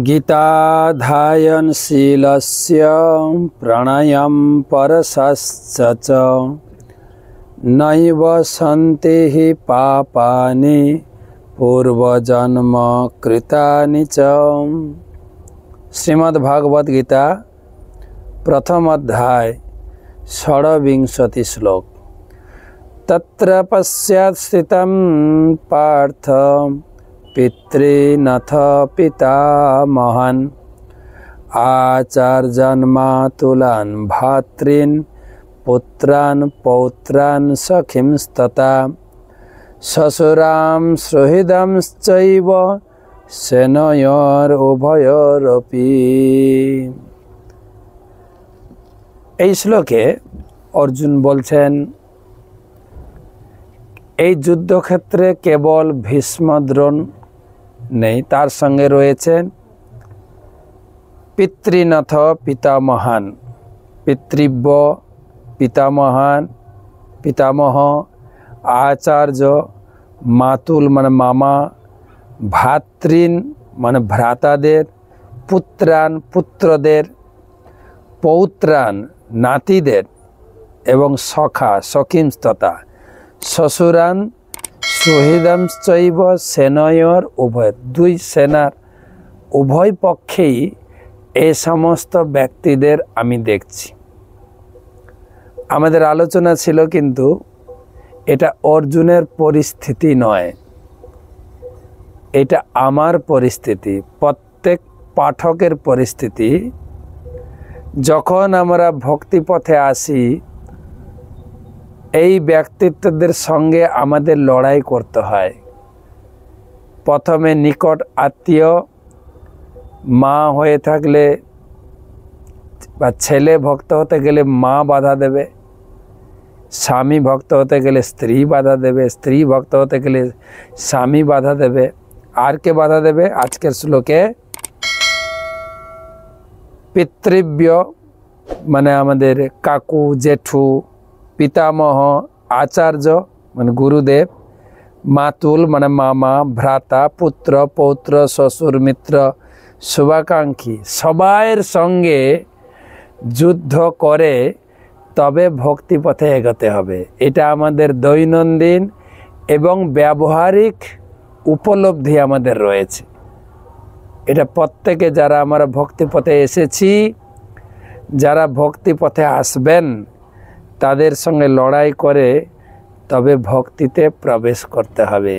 गीताधायनशीलस्य प्रणयं परशश्च नैव सन्ति हि पापानि पूर्वजन्म कृतानि च। श्रीमद्भागवत गीता प्रथम अध्याय षड्विंशति श्लोक। तत्र पश्चात् स्थितं पार्थ पितॄनथ पितामहान् आचार्यान् मातुलान् भ्रातॄन् पुत्रान् पौत्रान् सखींस्तथा श्वशुरां सुहृदंश्चैव सेनयोरुभयोरपि। এই শ্লোকে অর্জুন বলছেন এই যুদ্ধক্ষেত্রে কেবল ভীষ্ম দ্রোণ নেই, তার সঙ্গে রয়েছেন পিতৃনাথ পিতামহান, পিতৃব্য পিতামহান পিতামহ, আচার্য মাতুল মানে মামা, ভ্রাতৃন মানে ভ্রাতাদের, পুত্রান পুত্রদের, পৌত্রান নাতিদের এবং সখা সখীংস্ততা শ্বশুরান সুহৃদংশ্চৈব সেনয়োর উভয়, দুই সেনার উভয় পক্ষেই এই সমস্ত ব্যক্তিদের আমি দেখছি। আমাদের আলোচনা ছিল কিন্তু এটা অর্জুনের পরিস্থিতি নয়, এটা আমার পরিস্থিতি, প্রত্যেক পাঠকের পরিস্থিতি। যখন আমরা ভক্তিপথে আসি এই ব্যক্তিত্বদের সঙ্গে আমাদের লড়াই করতে হয়। প্রথমে নিকট আত্মীয়, মা হয়ে থাকলে বা ছেলে ভক্ত হতে গেলে মা বাধা দেবে, স্বামী ভক্ত হতে গেলে স্ত্রী বাধা দেবে, স্ত্রী ভক্ত হতে গেলে স্বামী বাধা দেবে। আর কে বাধা দেবে? আজকের শ্লোকে পিতৃব্য মানে আমাদের কাকু জেঠু, পিতামহ আচার্য মানে গুরুদেব, মাতুল মানে মামা, ভ্রাতা পুত্র পৌত্র শ্বশুর মিত্র শুভাকাঙ্ক্ষী, সবাইয়ের সঙ্গে যুদ্ধ করে তবে ভক্তিপথে এগোতে হবে। এটা আমাদের দৈনন্দিন এবং ব্যবহারিক উপলব্ধি আমাদের রয়েছে। এটা প্রত্যেকে যারা আমরা ভক্তিপথে এসেছি, যারা ভক্তিপথে আসবেন তাদের সঙ্গে লড়াই করে তবে ভক্তিতে প্রবেশ করতে হবে।